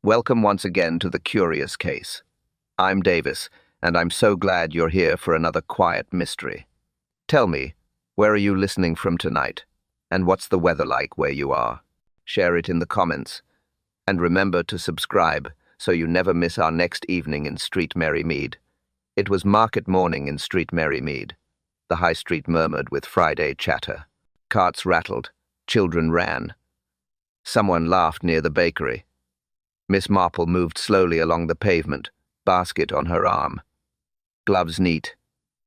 Welcome once again to The Curious Case. I'm Davis, and I'm so glad you're here for another quiet mystery. Tell me, where are you listening from tonight? And what's the weather like where you are? Share it in the comments. And remember to subscribe so you never miss our next evening in Street Mary Mead. It was market morning in Street Mary Mead. The high street murmured with Friday chatter. Carts rattled. Children ran. Someone laughed near the bakery. Miss Marple moved slowly along the pavement, basket on her arm. Gloves neat,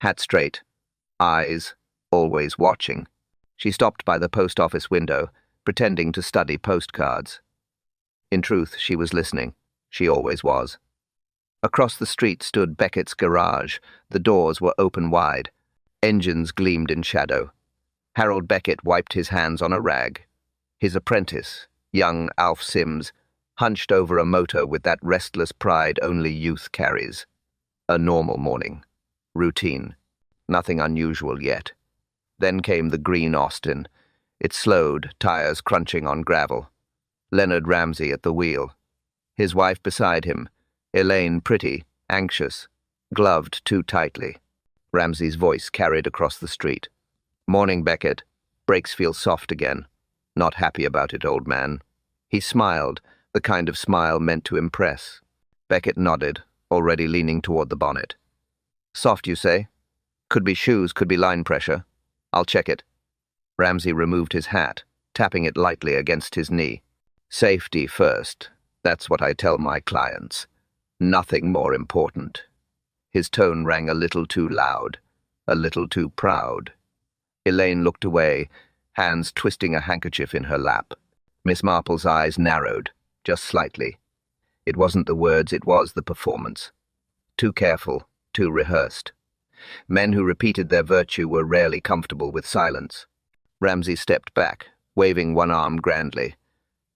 hat straight, eyes always watching. She stopped by the post office window, pretending to study postcards. In truth, she was listening. She always was. Across the street stood Becket's garage. The doors were open wide. Engines gleamed in shadow. Harold Becket wiped his hands on a rag. His apprentice, young Alf Sims, hunched over a motor with that restless pride only youth carries. A normal morning. Routine. Nothing unusual yet. Then came the green Austin. It slowed, tires crunching on gravel. Leonard Ramsay at the wheel. His wife beside him, Elaine pretty, anxious, gloved too tightly. Ramsay's voice carried across the street. "Morning, Becket. Brakes feel soft again. Not happy about it, old man." He smiled, the kind of smile meant to impress. Becket nodded, already leaning toward the bonnet. "Soft, you say? Could be shoes, could be line pressure. I'll check it." Ramsay removed his hat, tapping it lightly against his knee. "Safety first. That's what I tell my clients. Nothing more important." His tone rang a little too loud, a little too proud. Elaine looked away, hands twisting a handkerchief in her lap. Miss Marple's eyes narrowed, just slightly. It wasn't the words, it was the performance. Too careful, too rehearsed. Men who repeated their virtue were rarely comfortable with silence. Ramsay stepped back, waving one arm grandly.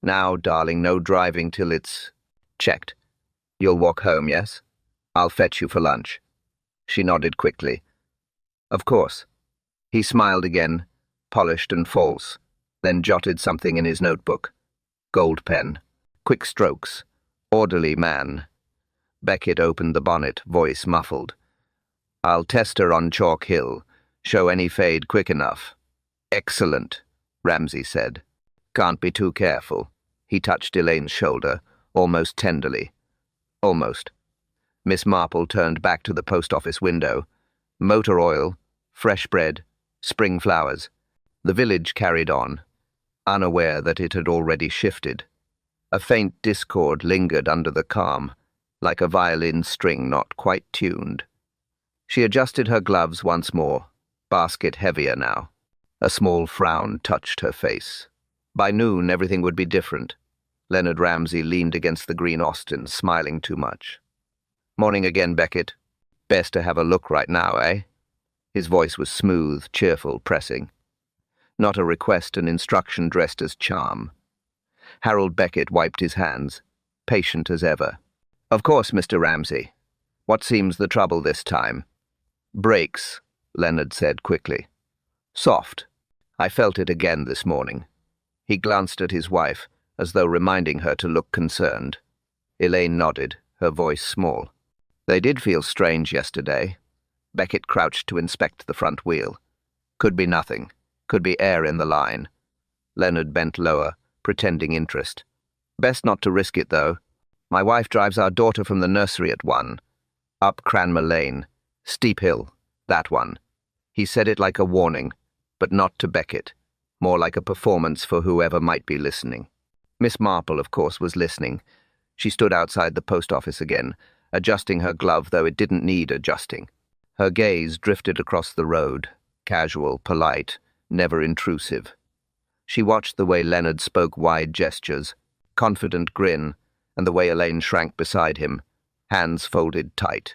"Now, darling, no driving till it's checked. You'll walk home, yes? I'll fetch you for lunch." She nodded quickly. "Of course." He smiled again, polished and false, then jotted something in his notebook. Gold pen. Quick strokes. Orderly man. Becket opened the bonnet, voice muffled. "I'll test her on Chalk Hill. Show any fade quick enough." "Excellent," Ramsay said. "Can't be too careful." He touched Elaine's shoulder, almost tenderly. Almost. Miss Marple turned back to the post office window. Motor oil, fresh bread, spring flowers. The village carried on, unaware that it had already shifted. A faint discord lingered under the calm, like a violin string not quite tuned. She adjusted her gloves once more, basket heavier now. A small frown touched her face. By noon, everything would be different. Leonard Ramsay leaned against the green Austin, smiling too much. "Morning again, Becket. Best to have a look right now, eh?" His voice was smooth, cheerful, pressing. Not a request, an instruction dressed as charm. Harold Becket wiped his hands, patient as ever. "Of course, Mr. Ramsay. What seems the trouble this time?" "Brakes," Leonard said quickly. "Soft. I felt it again this morning." He glanced at his wife, as though reminding her to look concerned. Elaine nodded, her voice small. "They did feel strange yesterday." Becket crouched to inspect the front wheel. "Could be nothing. Could be air in the line." Leonard bent lower, pretending interest. "Best not to risk it, though. My wife drives our daughter from the nursery at 1. Up Cranmer Lane. Steep hill. That one." He said it like a warning, but not to Becket, more like a performance for whoever might be listening. Miss Marple, of course, was listening. She stood outside the post office again, adjusting her glove, though it didn't need adjusting. Her gaze drifted across the road, casual, polite, never intrusive. She watched the way Leonard spoke wide gestures, confident grin, and the way Elaine shrank beside him, hands folded tight.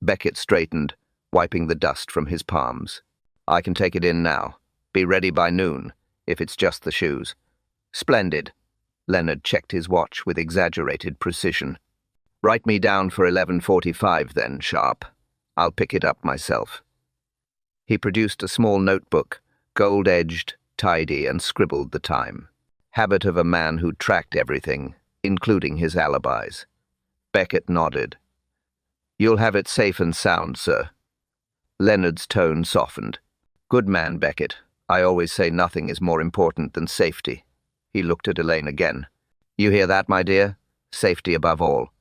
Becket straightened, wiping the dust from his palms. "I can take it in now. Be ready by noon, if it's just the shoes." "Splendid." Leonard checked his watch with exaggerated precision. "Write me down for 11:45 then, sharp. I'll pick it up myself." He produced a small notebook, gold-edged, tidy, and scribbled the time. Habit of a man who tracked everything, including his alibis. Becket nodded. "You'll have it safe and sound, sir." Leonard's tone softened. "Good man, Becket. I always say nothing is more important than safety." He looked at Elaine again. "You hear that, my dear? Safety above all."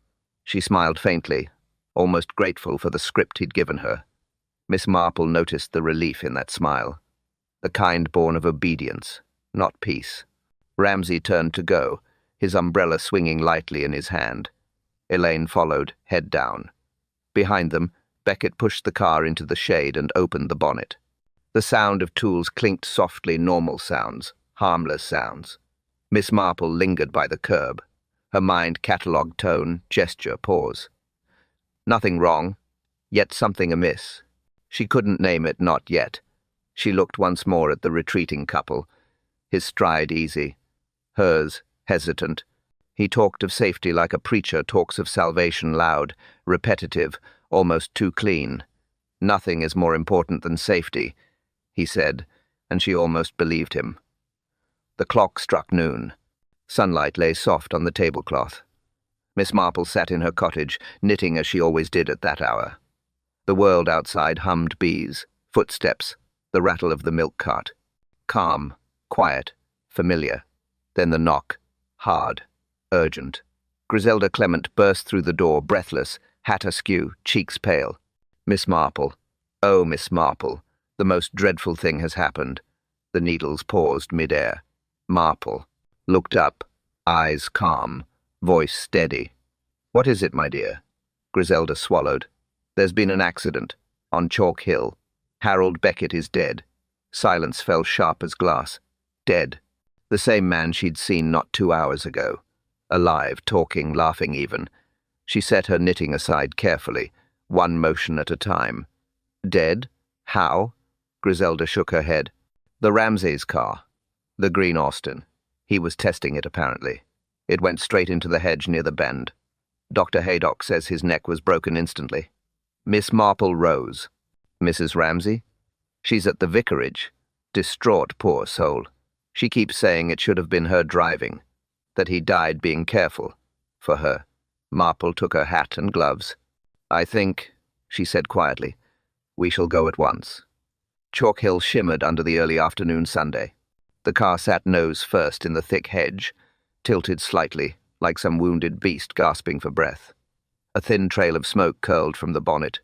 She smiled faintly, almost grateful for the script he'd given her. Miss Marple noticed the relief in that smile, the kind born of obedience, not peace. Ramsay turned to go, his umbrella swinging lightly in his hand. Elaine followed, head down. Behind them, Becket pushed the car into the shade and opened the bonnet. The sound of tools clinked softly, normal sounds, harmless sounds. Miss Marple lingered by the curb. Her mind catalogued tone, gesture, pause. Nothing wrong, yet something amiss. She couldn't name it, not yet. She looked once more at the retreating couple, his stride easy, hers hesitant. He talked of safety like a preacher talks of salvation, loud, repetitive, almost too clean. "Nothing is more important than safety," he said, and she almost believed him. The clock struck noon. Sunlight lay soft on the tablecloth. Miss Marple sat in her cottage, knitting as she always did at that hour. The world outside hummed bees, footsteps, the rattle of the milk cart. Calm, quiet, familiar. Then the knock, hard, urgent. Griselda Clement burst through the door, breathless, hat askew, cheeks pale. "Miss Marple. Oh, Miss Marple, the most dreadful thing has happened." The needles paused mid-air. Marple looked up, eyes calm, voice steady. "What is it, my dear?" Griselda swallowed. "There's been an accident, on Chalk Hill. Harold Becket is dead." Silence fell sharp as glass. Dead. The same man she'd seen not 2 hours ago. Alive, talking, laughing even. She set her knitting aside carefully, one motion at a time. "Dead? How?" Griselda shook her head. "The Ramsays' car. The green Austin. He was testing it, apparently. It went straight into the hedge near the bend. Dr. Haydock says his neck was broken instantly." Miss Marple rose. "Mrs. Ramsay? She's at the vicarage. Distraught, poor soul. She keeps saying it should have been her driving, that he died being careful. For her." Marple took her hat and gloves. "I think," she said quietly, "we shall go at once." Chalk Hill shimmered under the early afternoon Sunday. The car sat nose first in the thick hedge, tilted slightly, like some wounded beast gasping for breath. A thin trail of smoke curled from the bonnet.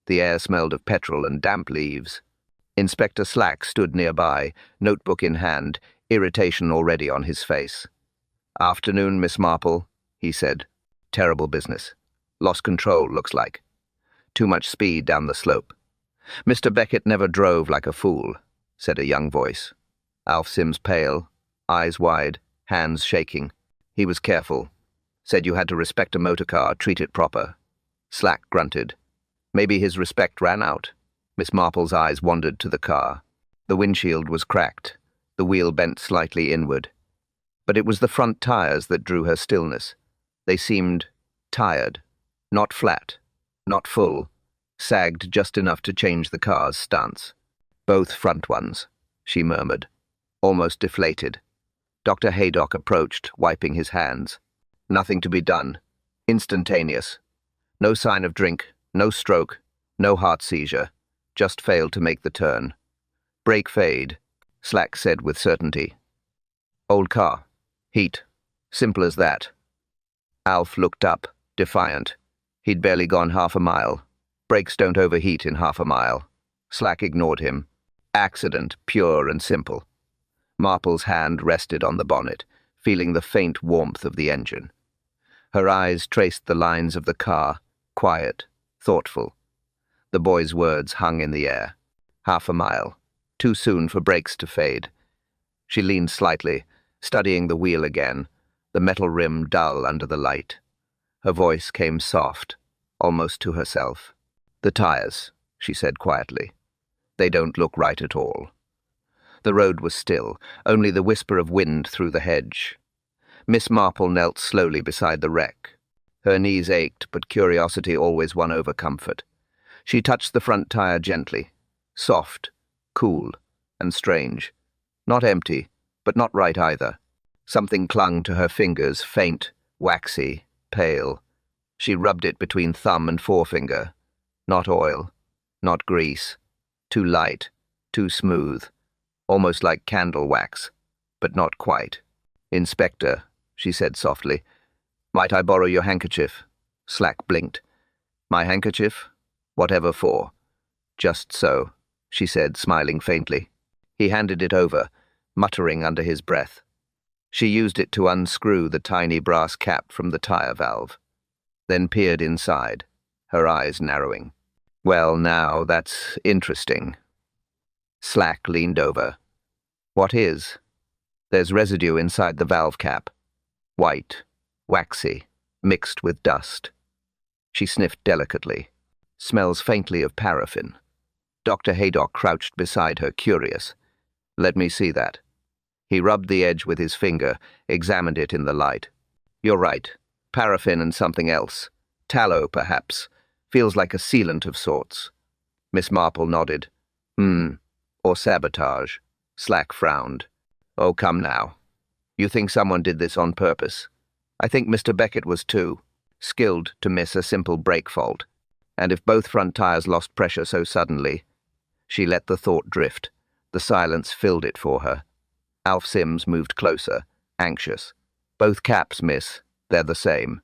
The air smelled of petrol and damp leaves. Inspector Slack stood nearby, notebook in hand, irritation already on his face. "Afternoon, Miss Marple," he said. "Terrible business. Lost control, looks like. Too much speed down the slope." "Mr. Becket never drove like a fool," said a young voice. Alf Sims pale, eyes wide, hands shaking. "He was careful. Said you had to respect a motor car, treat it proper." Slack grunted. Maybe his respect ran out. Miss Marple's eyes wandered to the car. The windshield was cracked, the wheel bent slightly inward. But it was the front tires that drew her stillness. They seemed tired, not flat, not full, sagged just enough to change the car's stance. "Both front ones," she murmured, almost deflated. Dr. Haydock approached, wiping his hands. "Nothing to be done. Instantaneous. No sign of drink, no stroke, no heart seizure. Just failed to make the turn. Brake fade," Slack said with certainty. "Old car. Heat. Simple as that." Alf looked up, defiant. He'd barely gone half a mile. Brakes don't overheat in half a mile. Slack ignored him. Accident, pure and simple. Marple's hand rested on the bonnet, feeling the faint warmth of the engine. Her eyes traced the lines of the car, quiet, thoughtful. The boy's words hung in the air. Half a mile. Too soon for brakes to fade. She leaned slightly, studying the wheel again, the metal rim dull under the light. Her voice came soft, almost to herself. "The tires," she said quietly. "They don't look right at all." The road was still, only the whisper of wind through the hedge. Miss Marple knelt slowly beside the wreck. Her knees ached, but curiosity always won over comfort. She touched the front tire gently, soft, cool, and strange. Not empty, but not right either. Something clung to her fingers, faint, waxy, pale. She rubbed it between thumb and forefinger. Not oil, not grease. Too light, too smooth. Almost like candle wax, but not quite. "Inspector," she said softly, "might I borrow your handkerchief?" Slack blinked. "My handkerchief? Whatever for?" "Just so," she said, smiling faintly. He handed it over, muttering under his breath. She used it to unscrew the tiny brass cap from the tire valve, then peered inside, her eyes narrowing. "Well, now, that's interesting." Slack leaned over. "What is?" "There's residue inside the valve cap. White, waxy, mixed with dust." She sniffed delicately. "Smells faintly of paraffin." Dr. Haydock crouched beside her, curious. "Let me see that." He rubbed the edge with his finger, examined it in the light. "You're right. Paraffin and something else. Tallow, perhaps. Feels like a sealant of sorts." Miss Marple nodded. Or sabotage." Slack frowned. "Oh, come now. You think someone did this on purpose?" "I think Mr. Becket was too. Skilled to miss a simple brake fault. And if both front tires lost pressure so suddenly—" She let the thought drift. The silence filled it for her. Alf Sims moved closer, anxious. "Both caps, miss. They're the same.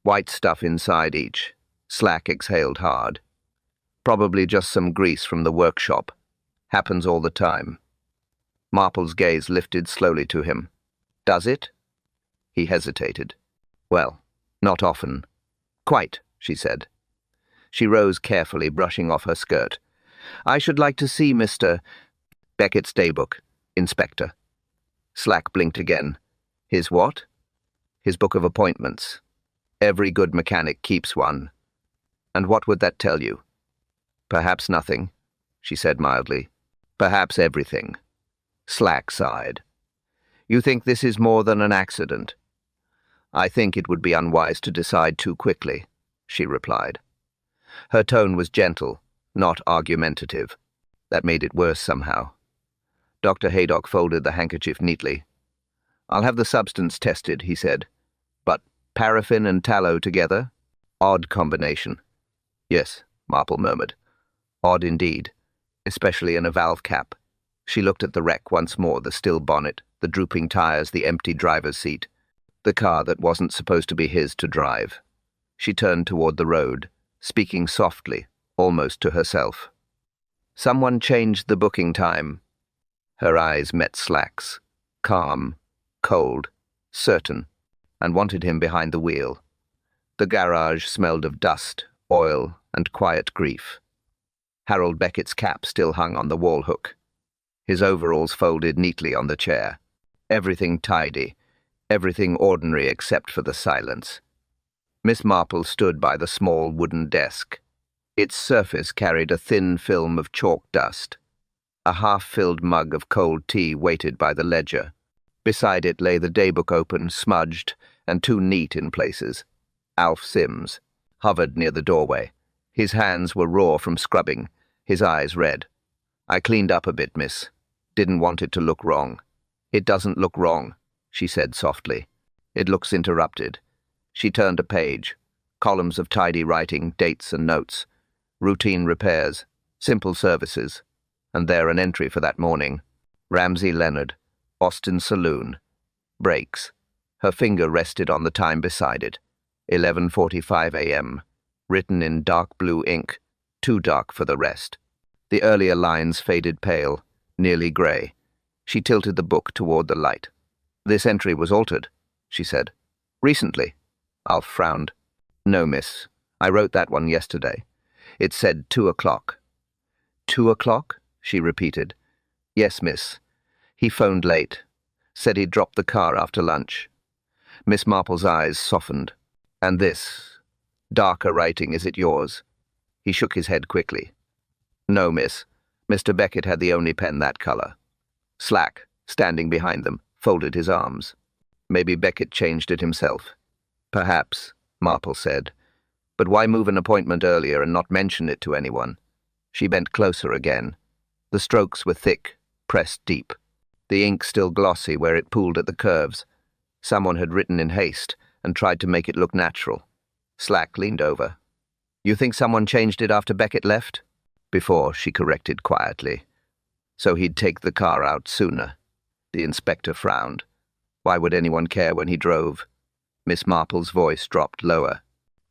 White stuff inside each." Slack exhaled hard. "Probably just some grease from the workshop. Happens all the time." Marple's gaze lifted slowly to him. "Does it?" He hesitated. "Well, not often." "Quite," she said. She rose carefully, brushing off her skirt. "I should like to see Mr. Becket's daybook, Inspector." Slack blinked again. "His what?" "His book of appointments. Every good mechanic keeps one." "And what would that tell you?" "Perhaps nothing," she said mildly. "Perhaps everything." Slack sighed. "You think this is more than an accident?" "I think it would be unwise to decide too quickly," she replied. Her tone was gentle, not argumentative. That made it worse somehow. Dr. Haydock folded the handkerchief neatly. "I'll have the substance tested," he said. "But paraffin and tallow together? Odd combination." "Yes," Marple murmured. "Odd indeed, especially in a valve cap." She looked at the wreck once more, the still bonnet, the drooping tires, the empty driver's seat, the car that wasn't supposed to be his to drive. She turned toward the road, speaking softly, almost to herself. "Someone changed the booking time." Her eyes met Slack's, calm, cold, certain, and wanted him behind the wheel. The garage smelled of dust, oil, and quiet grief. Harold Becket's cap still hung on the wall hook. His overalls folded neatly on the chair. Everything tidy, everything ordinary except for the silence. Miss Marple stood by the small wooden desk. Its surface carried a thin film of chalk dust. A half-filled mug of cold tea waited by the ledger. Beside it lay the daybook open, smudged, and too neat in places. Alf Sims hovered near the doorway. His hands were raw from scrubbing, his eyes red. "I cleaned up a bit, miss. Didn't want it to look wrong." "It doesn't look wrong," she said softly. "It looks interrupted." She turned a page. Columns of tidy writing, dates and notes. Routine repairs, simple services. And there an entry for that morning. Ramsey Leonard, Austin Saloon. Brakes. Her finger rested on the time beside it. 11:45 a.m. Written in dark blue ink, too dark for the rest. The earlier lines faded pale, nearly grey. She tilted the book toward the light. "This entry was altered," she said. "Recently?" Alf frowned. "No, miss. I wrote that one yesterday. It said 2 o'clock. 2 o'clock? She repeated. "Yes, miss. He phoned late. Said he'd dropped the car after lunch." Miss Marple's eyes softened. "And this? Darker writing, is it yours?" He shook his head quickly. "No, miss. Mr. Becket had the only pen that colour." Slack, standing behind them, folded his arms. "Maybe Becket changed it himself." "Perhaps," Marple said. "But why move an appointment earlier and not mention it to anyone?" She bent closer again. The strokes were thick, pressed deep. The ink still glossy where it pooled at the curves. Someone had written in haste, and tried to make it look natural. Slack leaned over. "You think someone changed it after Becket left?" "Before," she corrected quietly. "So he'd take the car out sooner." The inspector frowned. Why would anyone care when he drove? Miss Marple's voice dropped lower.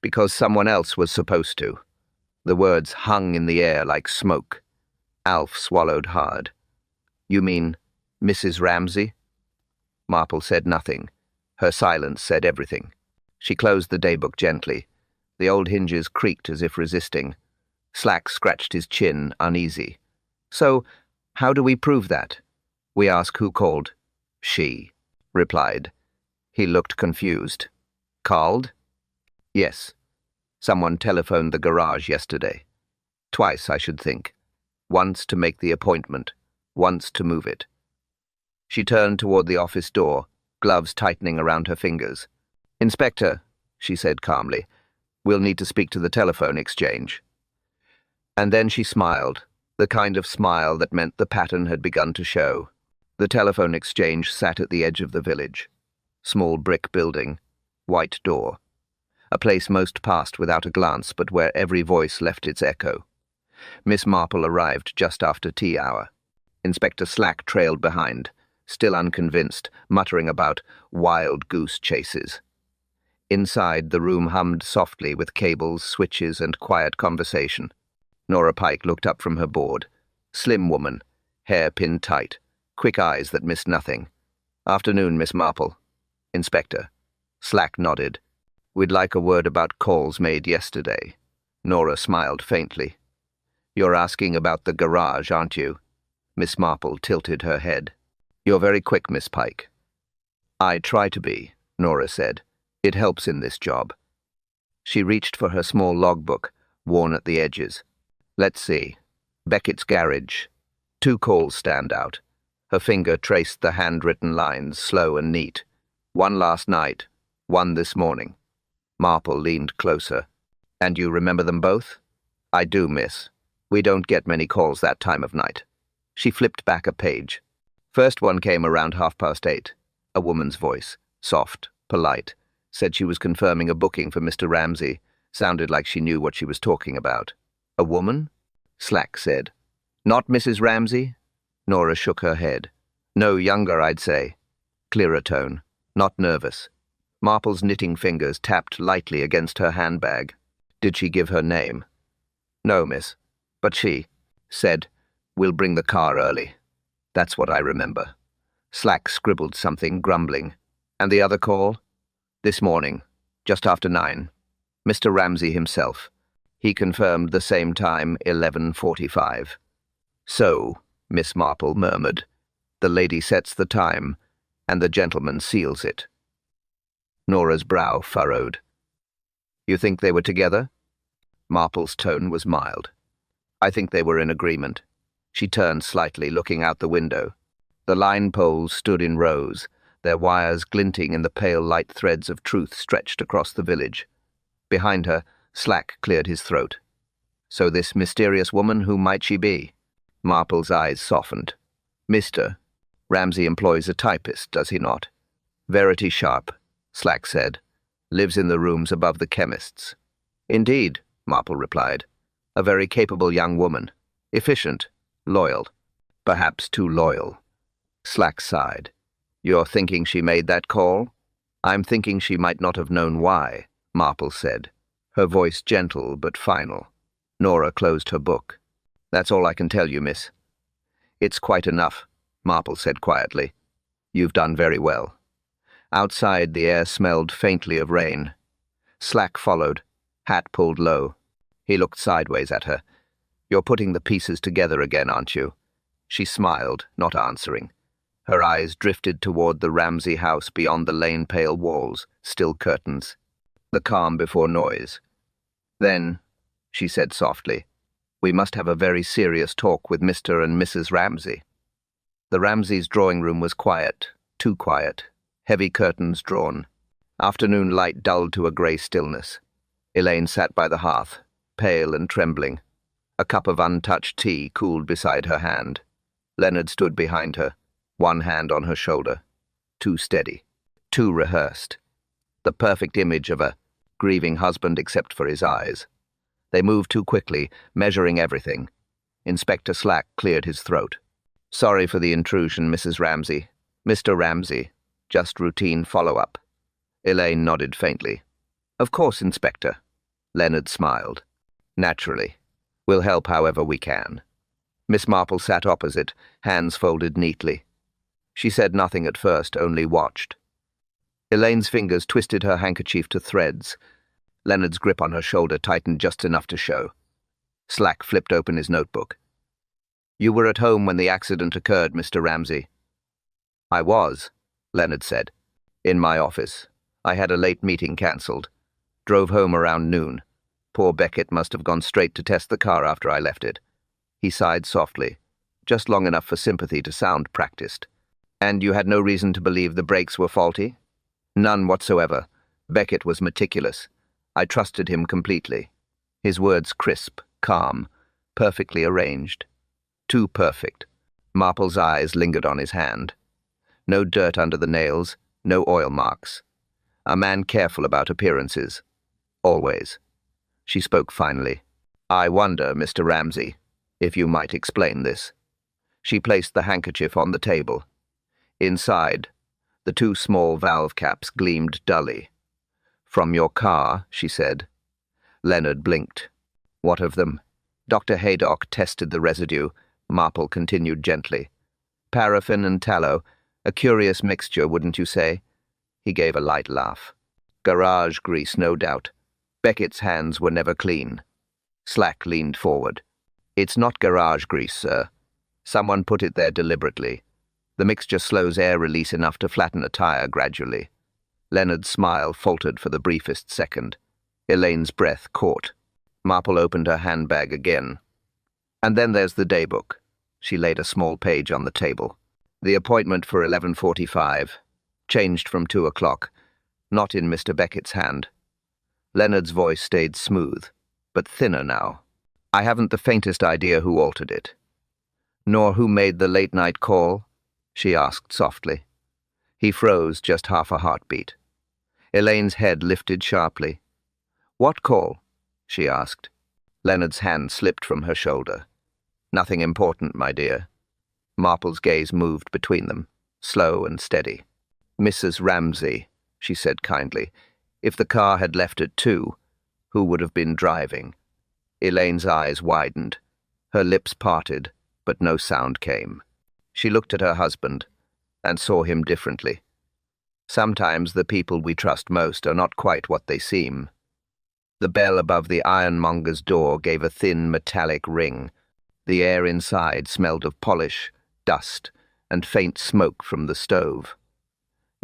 "Because someone else was supposed to." The words hung in the air like smoke. Alf swallowed hard. "You mean Mrs. Ramsay?" Marple said nothing. Her silence said everything. She closed the daybook gently. The old hinges creaked as if resisting. Slack scratched his chin, uneasy. "So, how do we prove that?" "We ask who called." "She," replied. He looked confused. "Called?" "Yes. Someone telephoned the garage yesterday. Twice, I should think. Once to make the appointment, once to move it." She turned toward the office door, gloves tightening around her fingers. "Inspector," she said calmly, "we'll need to speak to the telephone exchange." And then she smiled, the kind of smile that meant the pattern had begun to show. The telephone exchange sat at the edge of the village. Small brick building, white door. A place most passed without a glance, but where every voice left its echo. Miss Marple arrived just after tea hour. Inspector Slack trailed behind, still unconvinced, muttering about wild goose chases. Inside, the room hummed softly with cables, switches, and quiet conversation. Nora Pike looked up from her board. Slim woman, hair pinned tight, quick eyes that missed nothing. "Afternoon, Miss Marple." "Inspector." Slack nodded. "We'd like a word about calls made yesterday." Nora smiled faintly. "You're asking about the garage, aren't you?" Miss Marple tilted her head. "You're very quick, Miss Pike." "I try to be," Nora said. "It helps in this job." She reached for her small logbook, worn at the edges. "Let's see. Becket's garage. 2 calls stand out." Her finger traced the handwritten lines, slow and neat. "One last night, one this morning." Marple leaned closer. "And you remember them both?" "I do, miss. We don't get many calls that time of night." She flipped back a page. "First one came around 8:30. A woman's voice, soft, polite, said she was confirming a booking for Mr. Ramsay. Sounded like she knew what she was talking about." "A woman?" Slack said. "Not Mrs. Ramsay?" Nora shook her head. "No, younger, I'd say." Clearer tone, not nervous. Marple's knitting fingers tapped lightly against her handbag. "Did she give her name?" "No, miss. But she said, 'We'll bring the car early.' That's what I remember." Slack scribbled something, grumbling. "And the other call?" "This morning, just after 9. Mr. Ramsay himself. He confirmed the same time, 11:45. "So," Miss Marple murmured, "the lady sets the time, and the gentleman seals it." Nora's brow furrowed. "You think they were together?" Marple's tone was mild. "I think they were in agreement." She turned slightly, looking out the window. The line poles stood in rows, their wires glinting in the pale light threads of truth stretched across the village. Behind her, Slack cleared his throat. "So this mysterious woman, who might she be?" Marple's eyes softened. "Mr. Ramsay employs a typist, does he not?" "Verity Sharp," Slack said. "Lives in the rooms above the chemist's." "Indeed," Marple replied. "A very capable young woman. Efficient, loyal. Perhaps too loyal." Slack sighed. "You're thinking she made that call?" "I'm thinking she might not have known why," Marple said, her voice gentle but final. Nora closed her book. "That's all I can tell you, miss." "It's quite enough," Marple said quietly. "You've done very well." Outside, the air smelled faintly of rain. Slack followed, hat pulled low. He looked sideways at her. "You're putting the pieces together again, aren't you?" She smiled, not answering. Her eyes drifted toward the Ramsay house beyond the lane-pale walls, still curtains. The calm before noise. "Then," she said softly, "we must have a very serious talk with Mr. and Mrs. Ramsay." The Ramsays' drawing room was quiet, too quiet, heavy curtains drawn. Afternoon light dulled to a grey stillness. Elaine sat by the hearth, pale and trembling. A cup of untouched tea cooled beside her hand. Leonard stood behind her, one hand on her shoulder. Too steady, too rehearsed. the perfect image of a grieving husband except for his eyes. They moved too quickly, measuring everything. Inspector Slack cleared his throat. "Sorry for the intrusion, Mrs. Ramsey. Mr. Ramsey. Just routine follow-up." Elaine nodded faintly. "Of course, Inspector." Leonard smiled. "Naturally. We'll help however we can." Miss Marple sat opposite, hands folded neatly. She said nothing at first, only watched. Elaine's fingers twisted her handkerchief to threads. Leonard's grip on her shoulder tightened just enough to show. Slack flipped open his notebook. "You were at home when the accident occurred, Mr. Ramsey." "I was," Leonard said. "In my office. I had a late meeting cancelled. Drove home around noon. Poor Becket must have gone straight to test the car after I left it." He sighed softly, just long enough for sympathy to sound practiced. "And you had no reason to believe the brakes were faulty?" "None whatsoever. Becket was meticulous. I trusted him completely." His words crisp, calm, perfectly arranged. Too perfect. Marple's eyes lingered on his hand. No dirt under the nails, no oil marks. A man careful about appearances. Always. She spoke finally. "I wonder, Mr. Ramsey, if you might explain this." She placed the handkerchief on the table. Inside, the two small valve caps gleamed dully. "From your car," she said. Leonard blinked. "What of them?" "Dr. Haydock tested the residue," Marple continued gently. "Paraffin and tallow, a curious mixture, wouldn't you say?" He gave a light laugh. "Garage grease, no doubt. Becket's hands were never clean." Slack leaned forward. "It's not garage grease, sir. Someone put it there deliberately. The mixture slows air release enough to flatten a tire gradually." Leonard's smile faltered for the briefest second. Elaine's breath caught. Marple opened her handbag again. "And then there's the daybook." She laid a small page on the table. "The appointment for 11:45. Changed from 2 o'clock. Not in Mr. Becket's hand." Leonard's voice stayed smooth, but thinner now. "I haven't the faintest idea who altered it." "Nor who made the late-night call?" she asked softly. He froze just half a heartbeat. Elaine's head lifted sharply. "What call?" she asked. Leonard's hand slipped from her shoulder. "Nothing important, my dear." Marple's gaze moved between them, slow and steady. "Mrs. Ramsey," she said kindly, "if the car had left at 2, who would have been driving?" Elaine's eyes widened. Her lips parted, but no sound came. She looked at her husband and saw him differently. Sometimes the people we trust most are not quite what they seem. The bell above the ironmonger's door gave a thin metallic ring. The air inside smelled of polish, dust, and faint smoke from the stove.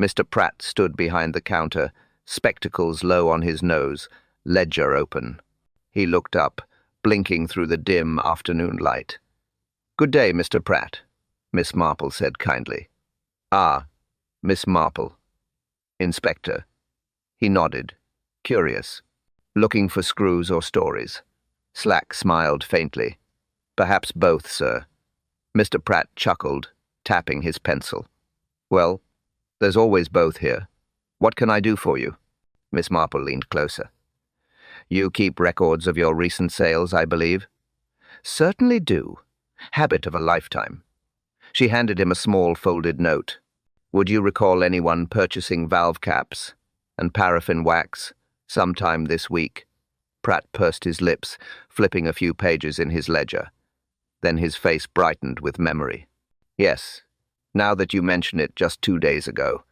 Mr. Pratt stood behind the counter, spectacles low on his nose, ledger open. He looked up, blinking through the dim afternoon light. "Good day, Mr. Pratt," Miss Marple said kindly. "Ah, Miss Marple. Inspector." He nodded, curious. "Looking for screws or stories?" Slack smiled faintly. "Perhaps both, sir." Mr. Pratt chuckled, tapping his pencil. "Well, there's always both here. What can I do for you?" Miss Marple leaned closer. "You keep records of your recent sales, I believe?" "Certainly do. Habit of a lifetime." She handed him a small folded note. "Would you recall anyone purchasing valve caps and paraffin wax sometime this week?" Pratt pursed his lips, flipping a few pages in his ledger. Then his face brightened with memory. "Yes, now that you mention it, just 2 days ago.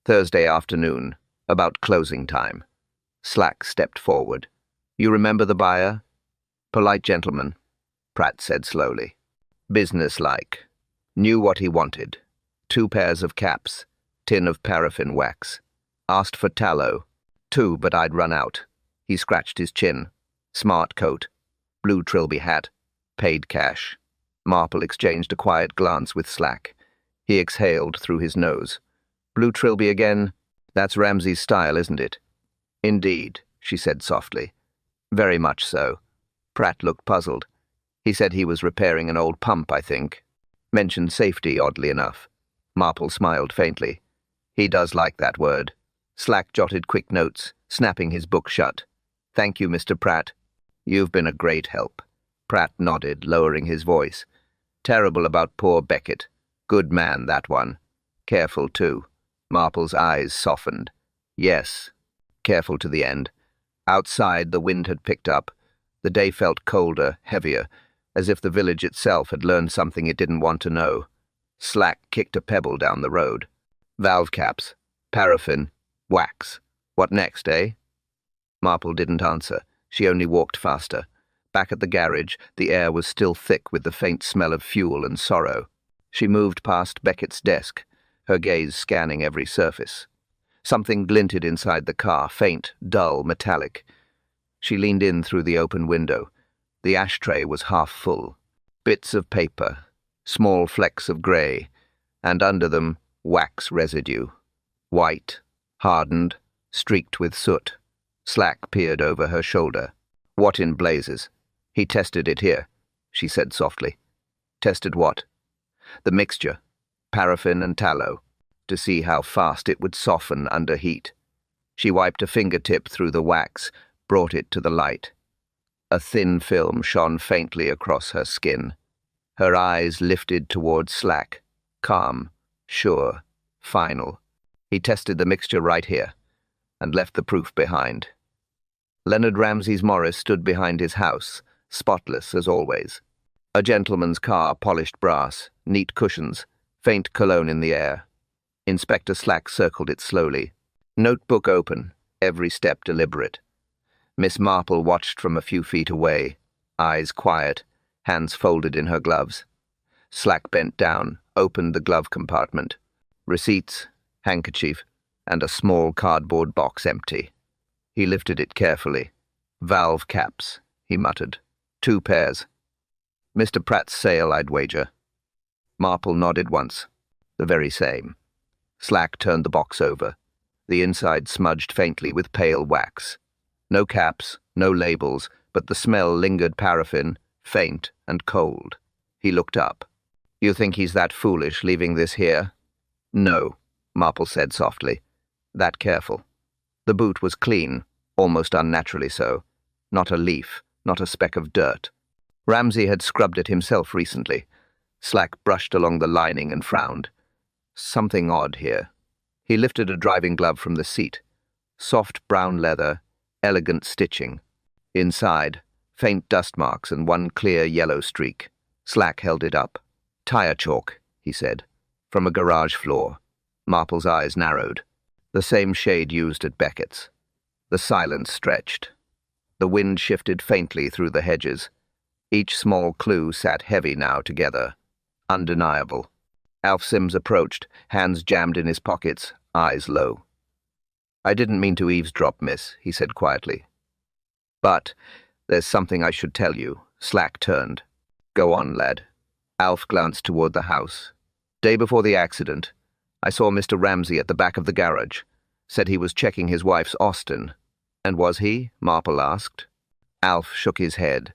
Thursday afternoon, about closing time." Slack stepped forward. "You remember the buyer?" "Polite gentleman," Pratt said slowly. "Businesslike. Knew what he wanted. 2 pairs of caps, tin of paraffin wax. Asked for tallow. 2, but I'd run out." He scratched his chin. "Smart coat. Blue Trilby hat. Paid cash." Marple exchanged a quiet glance with Slack. He exhaled through his nose. "Blue Trilby again? That's Ramsey's style, isn't it?" "Indeed," she said softly. "Very much so." Pratt looked puzzled. "He said he was repairing an old pump, I think. Mentioned safety, oddly enough." Marple smiled faintly. "He does like that word. Slack jotted quick notes, snapping his book shut. "Thank you, Mr. Pratt. You've been a great help." Pratt nodded, lowering his voice. "Terrible about poor Becket. Good man, that one. Careful, too." Marple's eyes softened. "Yes, careful to the end." Outside, the wind had picked up. The day felt colder, heavier, as if the village itself had learned something it didn't want to know. Slack kicked a pebble down the road. "Valve caps, paraffin, wax. What next, eh?" Marple didn't answer. She only walked faster. Back at the garage, the air was still thick with the faint smell of fuel and sorrow. She moved past Becket's desk, her gaze scanning every surface. Something glinted inside the car, faint, dull, metallic. She leaned in through the open window. The ashtray was half full. Bits of paper, small flecks of grey, and under them, wax residue. White, hardened, streaked with soot. Slack peered over her shoulder. "What in blazes?" "He tested it here," she said softly. "Tested what?" "The mixture, paraffin and tallow, to see how fast it would soften under heat." She wiped a fingertip through the wax, brought it to the light. A thin film shone faintly across her skin. Her eyes lifted toward Slack, calm, sure, final. "He tested the mixture right here, and left the proof behind." Leonard Ramsay's Morris stood behind his house, spotless as always. A gentleman's car, polished brass, neat cushions, faint cologne in the air. Inspector Slack circled it slowly. Notebook open, every step deliberate. Miss Marple watched from a few feet away, eyes quiet, hands folded in her gloves. Slack bent down, opened the glove compartment. Receipts, handkerchief, and a small cardboard box empty. He lifted it carefully. "Valve caps," he muttered. "2 pairs. Mr. Pratt's sale, I'd wager." Marple nodded once. "The very same." Slack turned the box over. The inside smudged faintly with pale wax. No caps, no labels, but the smell lingered paraffin, faint and cold. He looked up. "You think he's that foolish leaving this here?" "No," Marple said softly. "That careful." The boot was clean, almost unnaturally so. Not a leaf, not a speck of dirt. Ramsay had scrubbed it himself recently. Slack brushed along the lining and frowned. Something odd here. He lifted a driving glove from the seat. Soft brown leather, elegant stitching. Inside, faint dust marks and one clear yellow streak. Slack held it up. "Tyre chalk," he said. "From a garage floor." Marple's eyes narrowed. The same shade used at Becket's. The silence stretched. The wind shifted faintly through the hedges. Each small clue sat heavy now together. Undeniable. Alf Sims approached, hands jammed in his pockets, eyes low. "I didn't mean to eavesdrop, miss," he said quietly. "But there's something I should tell you." Slack turned. "Go on, lad." Alf glanced toward the house. "Day before the accident, I saw Mr. Ramsay at the back of the garage. Said he was checking his wife's Austin." "And was he?" Marple asked. Alf shook his head.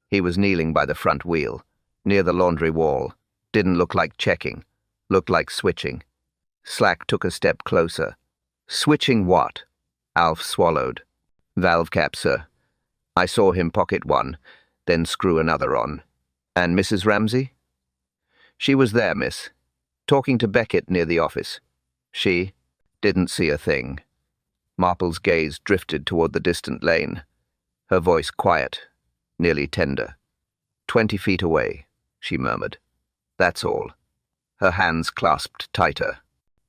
He was kneeling by the front wheel, near the laundry wall. Didn't look like checking. Looked like switching. Slack took a step closer. "Switching what?" Alf swallowed. "Valve cap, sir. I saw him pocket one, then screw another on." "And Mrs. Ramsay?" "She was there, miss. Talking to Becket near the office." "She didn't see a thing." Marple's gaze drifted toward the distant lane. Her voice quiet, nearly tender. 20 feet away," she murmured. "That's all." Her hands clasped tighter.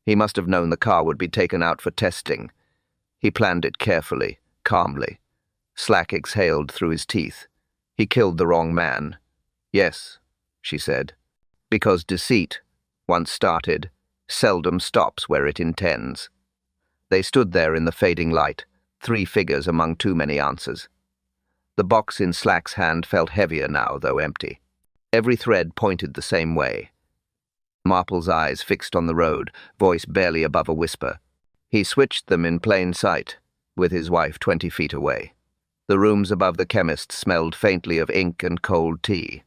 He must have known the car would be taken out for testing. He planned it carefully, calmly. Slack exhaled through his teeth. "He killed the wrong man." "Yes," she said. "Because deceit, once started, seldom stops where it intends." They stood there in the fading light, 3 figures among too many answers. The box in Slack's hand felt heavier now, though empty. Every thread pointed the same way. Marple's eyes fixed on the road, voice barely above a whisper. He switched them in plain sight, with his wife 20 feet away. The rooms above the chemist smelled faintly of ink and cold tea.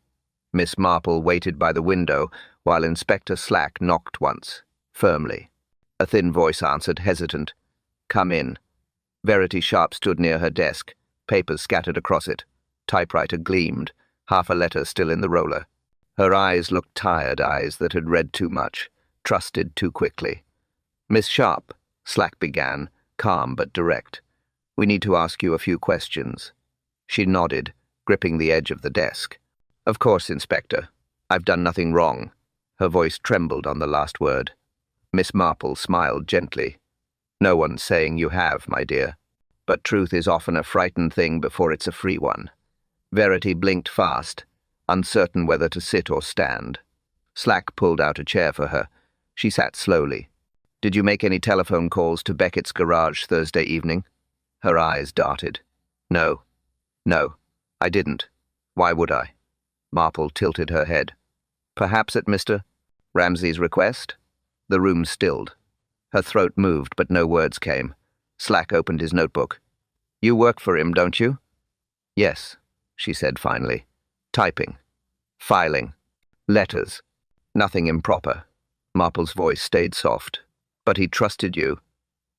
Miss Marple waited by the window while Inspector Slack knocked once, firmly. A thin voice answered, hesitant. Come in. Verity Sharp stood near her desk, papers scattered across it. Typewriter gleamed, half a letter still in the roller. Her eyes looked tired eyes that had read too much, trusted too quickly. Miss Sharp, Slack began, calm but direct. We need to ask you a few questions. She nodded, gripping the edge of the desk. Of course, Inspector. I've done nothing wrong. Her voice trembled on the last word. Miss Marple smiled gently. No one's saying you have, my dear. But truth is often a frightened thing before it's a free one. Verity blinked fast, uncertain whether to sit or stand. Slack pulled out a chair for her. She sat slowly. Did you make any telephone calls to Becket's garage Thursday evening? Her eyes darted. No, I didn't. Why would I? Marple tilted her head. Perhaps at Mr. Ramsey's request? The room stilled. Her throat moved, but no words came. Slack opened his notebook. You work for him, don't you? Yes, she said finally. Typing. Filing. Letters. Nothing improper. Marple's voice stayed soft. But he trusted you.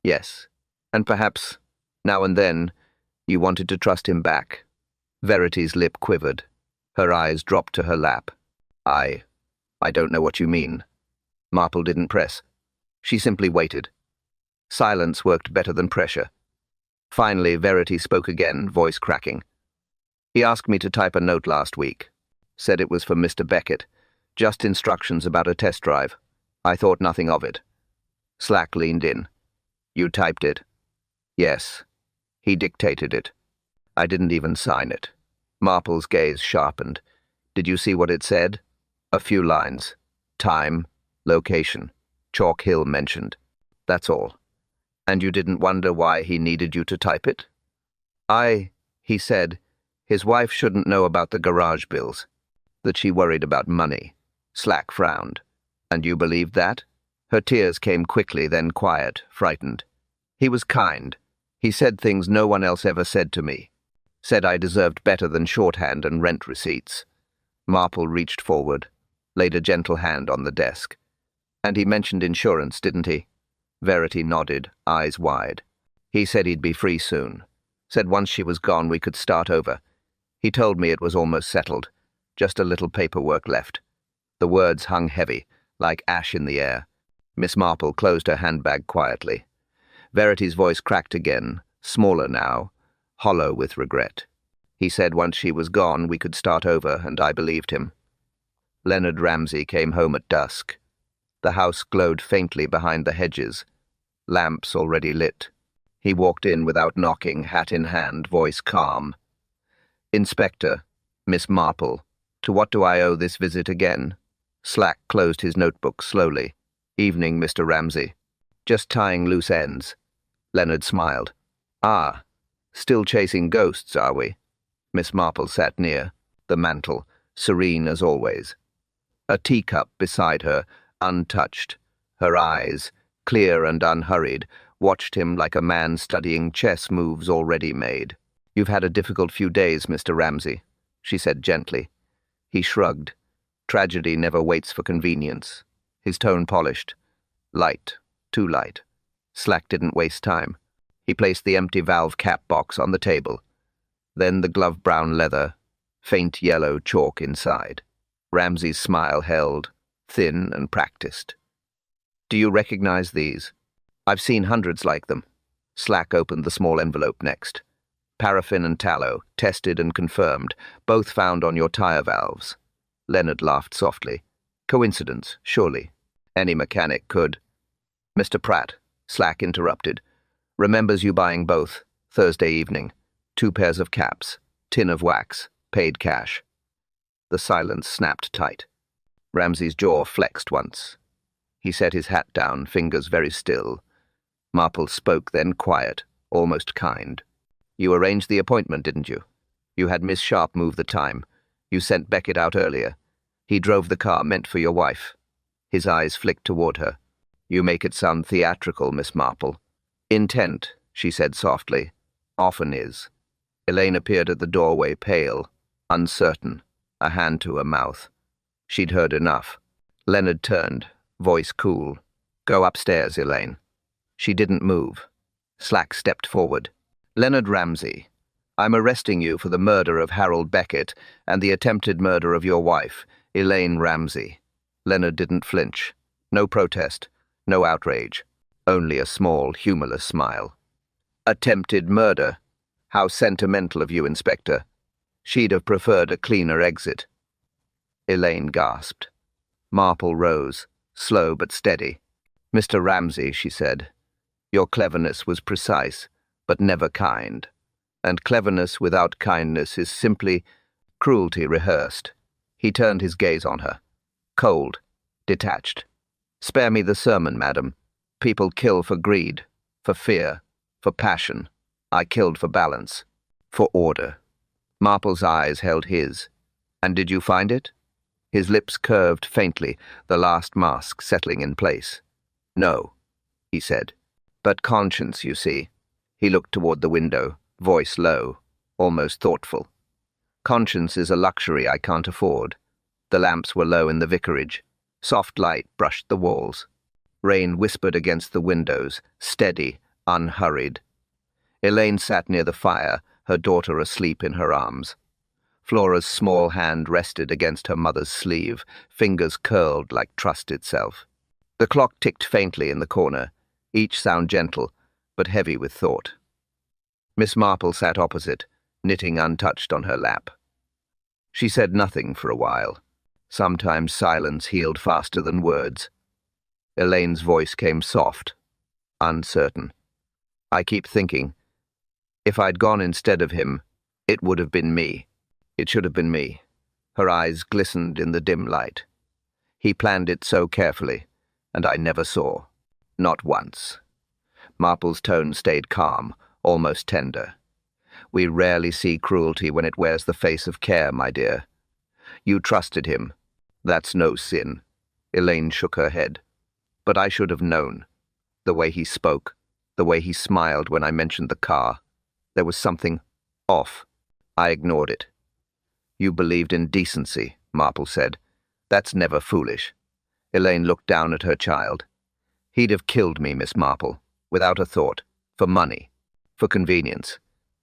Yes. And perhaps, now and then, you wanted to trust him back. Verity's lip quivered. Her eyes dropped to her lap. I don't know what you mean. Marple didn't press. She simply waited. Silence worked better than pressure. Finally, Verity spoke again, voice cracking. He asked me to type a note last week. Said it was for Mr. Becket. Just instructions about a test drive. I thought nothing of it. Slack leaned in. You typed it? Yes. He dictated it. I didn't even sign it. Marple's gaze sharpened. Did you see what it said? A few lines. Time, location, Chalk Hill mentioned. That's all. And you didn't wonder why he needed you to type it? He said, his wife shouldn't know about the garage bills. That she worried about money. Slack frowned. And you believed that? Her tears came quickly, then quiet, frightened. He was kind. He said things no one else ever said to me. Said I deserved better than shorthand and rent receipts. Marple reached forward, laid a gentle hand on the desk. And he mentioned insurance, didn't he? Verity nodded, eyes wide. He said he'd be free soon. Said once she was gone we could start over. He told me it was almost settled. Just a little paperwork left. The words hung heavy, like ash in the air. Miss Marple closed her handbag quietly. Verity's voice cracked again, smaller now, hollow with regret. He said once she was gone we could start over, and I believed him. Leonard Ramsey came home at dusk. The house glowed faintly behind the hedges, lamps already lit. He walked in without knocking, hat in hand, voice calm. Inspector, Miss Marple, to what do I owe this visit again? Slack closed his notebook slowly. Evening, Mr. Ramsey. Just tying loose ends. Leonard smiled. Ah, still chasing ghosts, are we? Miss Marple sat near, the mantel, serene as always. A teacup beside her, untouched. Her eyes, clear and unhurried, watched him like a man studying chess moves already made. You've had a difficult few days, Mr. Ramsey, she said gently. He shrugged. Tragedy never waits for convenience. His tone polished. Light, too light. Slack didn't waste time. He placed the empty valve cap box on the table. Then the glove-brown leather, faint yellow chalk inside. Ramsey's smile held, thin and practiced. Do you recognize these? I've seen hundreds like them. Slack opened the small envelope next. Paraffin and tallow, tested and confirmed, both found on your tire valves. Leonard laughed softly. Coincidence, surely. Any mechanic could. Mr. Pratt, Slack interrupted, remembers you buying both, Thursday evening. 2 pairs of caps, tin of wax, paid cash. The silence snapped tight. Ramsey's jaw flexed once. He set his hat down, fingers very still. Marple spoke, then quiet, almost kind. You arranged the appointment, didn't you? You had Miss Sharp move the time. You sent Becket out earlier. He drove the car meant for your wife. His eyes flicked toward her. You make it sound theatrical, Miss Marple. Intent, she said softly, often is. Elaine appeared at the doorway, pale, uncertain, a hand to her mouth. She'd heard enough. Leonard turned, voice cool. Go upstairs, Elaine. She didn't move. Slack stepped forward. Leonard Ramsay, I'm arresting you for the murder of Harold Becket and the attempted murder of your wife, Elaine Ramsay. Leonard didn't flinch. No protest, no outrage, only a small, humorless smile. Attempted murder? How sentimental of you, Inspector. She'd have preferred a cleaner exit. Elaine gasped. Marple rose, slow but steady. Mr. Ramsay, she said, your cleverness was precise, but never kind. And cleverness without kindness is simply cruelty rehearsed. He turned his gaze on her. Cold, detached. Spare me the sermon, madam. People kill for greed, for fear, for passion. I killed for balance, for order. Marple's eyes held his. And did you find it? His lips curved faintly, the last mask settling in place. No, he said. But conscience, you see. He looked toward the window, voice low, almost thoughtful. Conscience is a luxury I can't afford. The lamps were low in the vicarage. Soft light brushed the walls. Rain whispered against the windows, steady, unhurried. Elaine sat near the fire, her daughter asleep in her arms. Flora's small hand rested against her mother's sleeve, fingers curled like trust itself. The clock ticked faintly in the corner, each sound gentle, but heavy with thought. Miss Marple sat opposite, knitting untouched on her lap. She said nothing for a while. Sometimes silence healed faster than words. Elaine's voice came soft, uncertain. I keep thinking, if I'd gone instead of him, it would have been me. It should have been me. Her eyes glistened in the dim light. He planned it so carefully, and I never saw. Not once. Marple's tone stayed calm, almost tender. We rarely see cruelty when it wears the face of care, my dear. You trusted him. That's no sin. Elaine shook her head. But I should have known. The way he spoke, the way he smiled when I mentioned the car. There was something off. I ignored it. You believed in decency, Marple said. That's never foolish. Elaine looked down at her child. He'd have killed me, Miss Marple, without a thought, for money, for convenience.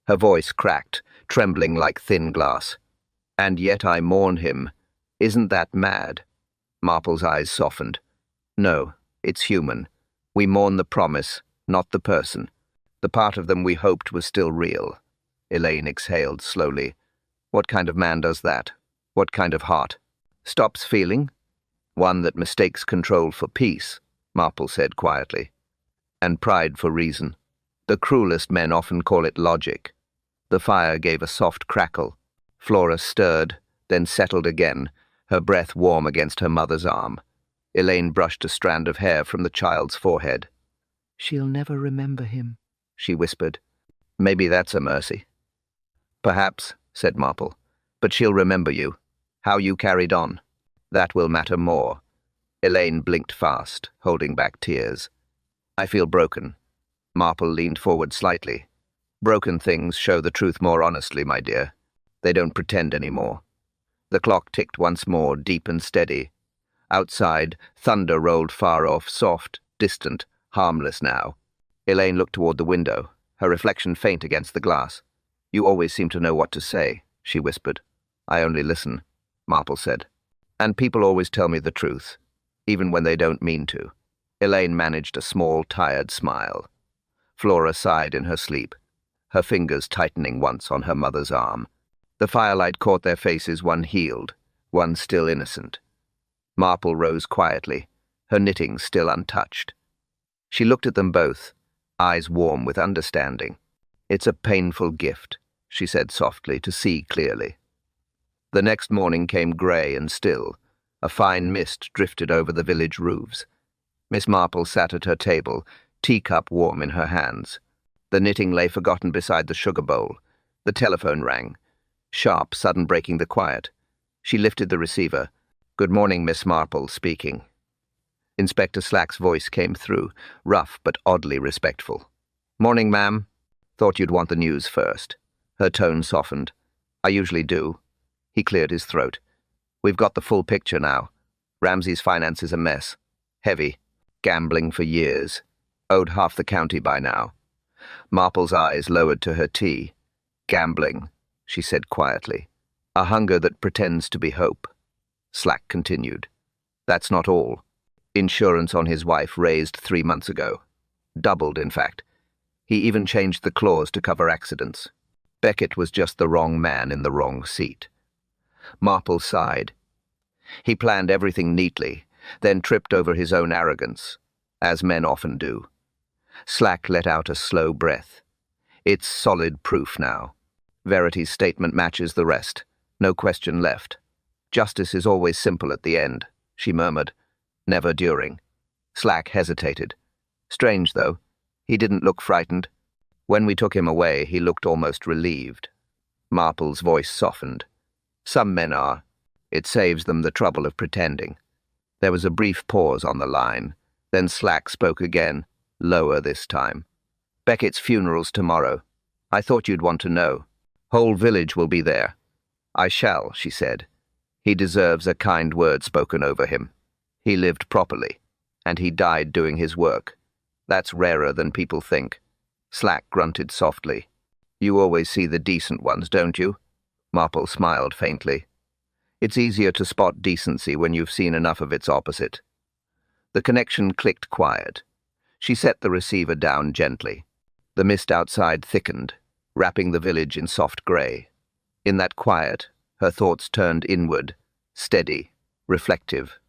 Her voice cracked, trembling like thin glass. And yet I mourn him. Isn't that mad? Marple's eyes softened. No, it's human. We mourn the promise, not the person. The part of them we hoped was still real. Elaine exhaled slowly. What kind of man does that? What kind of heart? Stops feeling? One that mistakes control for peace, Marple said quietly. And pride for reason. The cruelest men often call it logic. The fire gave a soft crackle. Flora stirred, then settled again, her breath warm against her mother's arm. Elaine brushed a strand of hair from the child's forehead. She'll never remember him, she whispered. Maybe that's a mercy. Perhaps, said Marple, but she'll remember you, how you carried on. That will matter more. Elaine blinked fast, holding back tears. I feel broken. Marple leaned forward slightly. Broken things show the truth more honestly, my dear. They don't pretend anymore. The clock ticked once more, deep and steady. Outside, thunder rolled far off, soft, distant, harmless now. Elaine looked toward the window, her reflection faint against the glass. You always seem to know what to say, she whispered. I only listen, Marple said. And people always tell me the truth, even when they don't mean to. Elaine managed a small, tired smile. Flora sighed in her sleep, her fingers tightening once on her mother's arm. The firelight caught their faces, one healed, one still innocent. Marple rose quietly, her knitting still untouched. She looked at them both, eyes warm with understanding. It's a painful gift, she said softly, to see clearly. The next morning came grey and still. A fine mist drifted over the village roofs. Miss Marple sat at her table, teacup warm in her hands. The knitting lay forgotten beside the sugar bowl. The telephone rang. Sharp, sudden breaking the quiet. She lifted the receiver. Good morning, Miss Marple speaking. Inspector Slack's voice came through, rough but oddly respectful. Morning, ma'am. Thought you'd want the news first. Her tone softened. I usually do. He cleared his throat. We've got the full picture now. Ramsay's finance is a mess. Heavy. Gambling for years. Owed half the county by now. Marple's eyes lowered to her tea. Gambling, she said quietly. A hunger that pretends to be hope. Slack continued. That's not all. Insurance on his wife raised 3 months ago. Doubled, in fact. He even changed the clause to cover accidents. Becket was just the wrong man in the wrong seat. Marple sighed. He planned everything neatly, then tripped over his own arrogance, as men often do. Slack let out a slow breath. It's solid proof now. Verity's statement matches the rest. No question left. Justice is always simple at the end, she murmured. Never during. Slack hesitated. Strange, though. He didn't look frightened. When we took him away, he looked almost relieved. Marple's voice softened. Some men are. It saves them the trouble of pretending. There was a brief pause on the line. Then Slack spoke again, lower this time. Becket's funeral's tomorrow. I thought you'd want to know. Whole village will be there. I shall, she said. He deserves a kind word spoken over him. He lived properly, and he died doing his work. That's rarer than people think. Slack grunted softly. You always see the decent ones, don't you? Marple smiled faintly. It's easier to spot decency when you've seen enough of its opposite. The connection clicked quiet. She set the receiver down gently. The mist outside thickened, wrapping the village in soft grey. In that quiet, her thoughts turned inward, steady, reflective.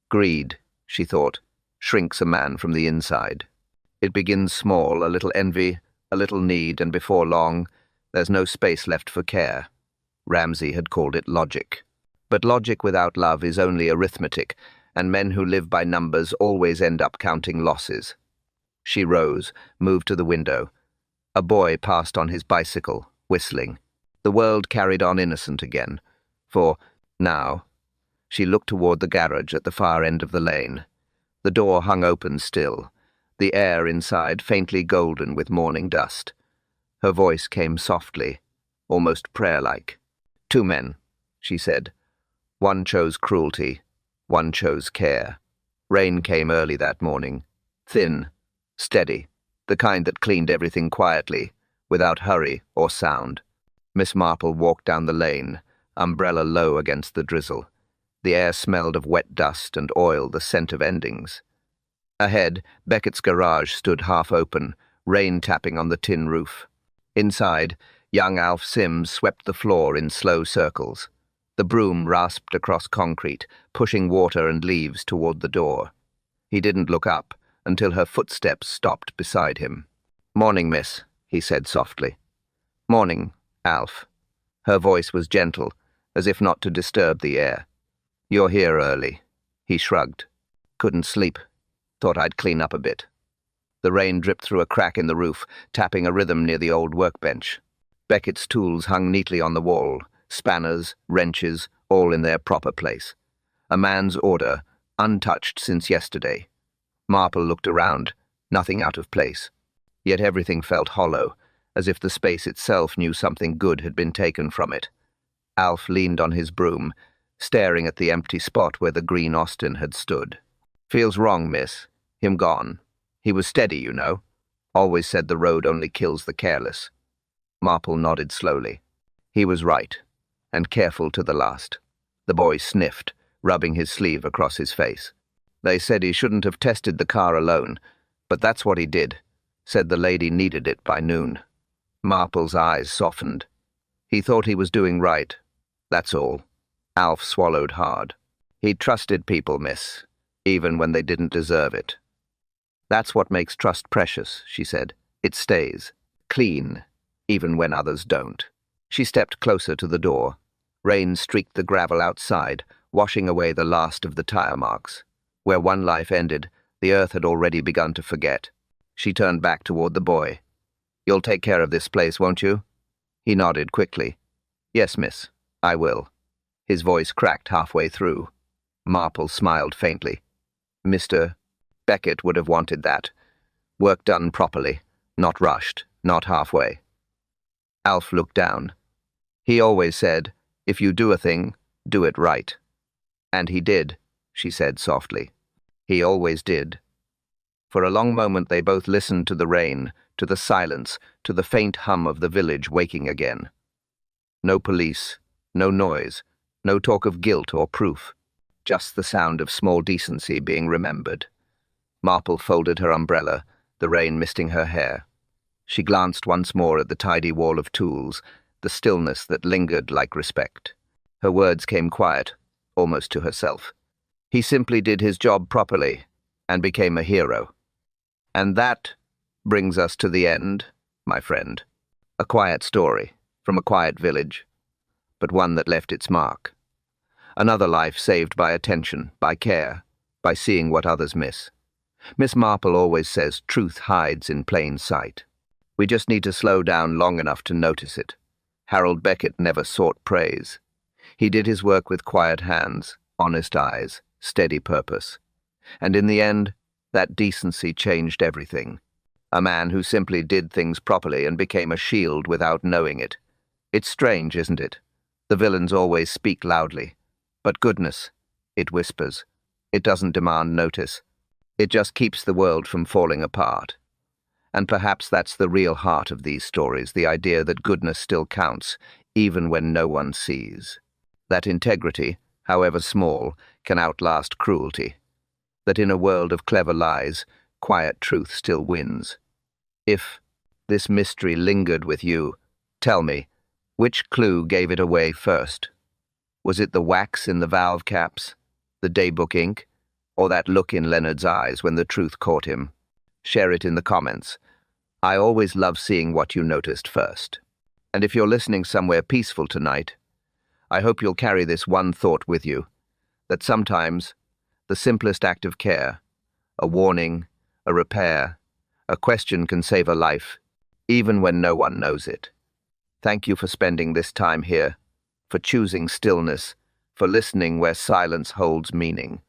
Greed, she thought, shrinks a man from the inside. It begins small, a little envy, a little need, and before long, there's no space left for care. Ramsay had called it logic. But logic without love is only arithmetic, and men who live by numbers always end up counting losses. She rose, moved to the window. A boy passed on his bicycle, whistling. The world carried on innocent again. For, now, she looked toward the garage at the far end of the lane. The door hung open still, the air inside faintly golden with morning dust. Her voice came softly, almost prayer-like. 2 men, she said. One chose cruelty, one chose care. Rain came early that morning, thin, steady, the kind that cleaned everything quietly, without hurry or sound. Miss Marple walked down the lane, umbrella low against the drizzle. The air smelled of wet dust and oil, the scent of endings. Ahead, Becket's garage stood half open, rain tapping on the tin roof. Inside, young Alf Sims swept the floor in slow circles. The broom rasped across concrete, pushing water and leaves toward the door. He didn't look up until her footsteps stopped beside him. "Morning, miss," he said softly. "Morning, Alf." Her voice was gentle, as if not to disturb the air. "You're here early." He shrugged. "Couldn't sleep. Thought I'd clean up a bit." The rain dripped through a crack in the roof, tapping a rhythm near the old workbench. Becket's tools hung neatly on the wall, spanners, wrenches, all in their proper place. A man's order, untouched since yesterday. Marple looked around, nothing out of place. Yet everything felt hollow, as if the space itself knew something good had been taken from it. Alf leaned on his broom, staring at the empty spot where the green Austin had stood. "Feels wrong, miss. Him gone. He was steady, you know. Always said the road only kills the careless." Marple nodded slowly. He was right, and careful to the last. The boy sniffed, rubbing his sleeve across his face. "They said he shouldn't have tested the car alone, but that's what he did. Said the lady needed it by noon." Marple's eyes softened. He thought he was doing right. That's all. Alf swallowed hard. He trusted people, miss, even when they didn't deserve it. "That's what makes trust precious," she said. "It stays. Clean, even when others don't." She stepped closer to the door. Rain streaked the gravel outside, washing away the last of the tire marks. Where one life ended, the earth had already begun to forget. She turned back toward the boy. "You'll take care of this place, won't you?" He nodded quickly. "Yes, miss, I will." His voice cracked halfway through. Marple smiled faintly. "Mr. Becket would have wanted that. Work done properly, not rushed, not halfway." Alf looked down. "He always said, if you do a thing, do it right." "And he did," she said softly. "He always did." For a long moment they both listened to the rain, to the silence, to the faint hum of the village waking again. No police, no noise, no talk of guilt or proof, just the sound of small decency being remembered. Marple folded her umbrella, the rain misting her hair. She glanced once more at the tidy wall of tools, the stillness that lingered like respect. Her words came quiet, almost to herself. He simply did his job properly and became a hero. And that brings us to the end, my friend. A quiet story from a quiet village, but one that left its mark. Another life saved by attention, by care, by seeing what others miss. Miss Marple always says truth hides in plain sight. We just need to slow down long enough to notice it. Harold Becket never sought praise. He did his work with quiet hands, honest eyes, steady purpose. And in the end, that decency changed everything. A man who simply did things properly and became a shield without knowing it. It's strange, isn't it? The villains always speak loudly. But goodness, it whispers. It doesn't demand notice. It just keeps the world from falling apart. And perhaps that's the real heart of these stories, the idea that goodness still counts, even when no one sees. That integrity, however small, can outlast cruelty. That in a world of clever lies, quiet truth still wins. If this mystery lingered with you, tell me, which clue gave it away first? Was it the wax in the valve caps, the daybook ink, or that look in Leonard's eyes when the truth caught him? Share it in the comments. I always love seeing what you noticed first. And if you're listening somewhere peaceful tonight, I hope you'll carry this one thought with you, that sometimes the simplest act of care, a warning, a repair, a question can save a life, even when no one knows it. Thank you for spending this time here, for choosing stillness, for listening where silence holds meaning.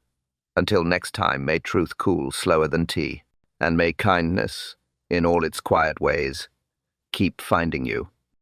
Until next time, may truth cool slower than tea, and may kindness, in all its quiet ways, keep finding you.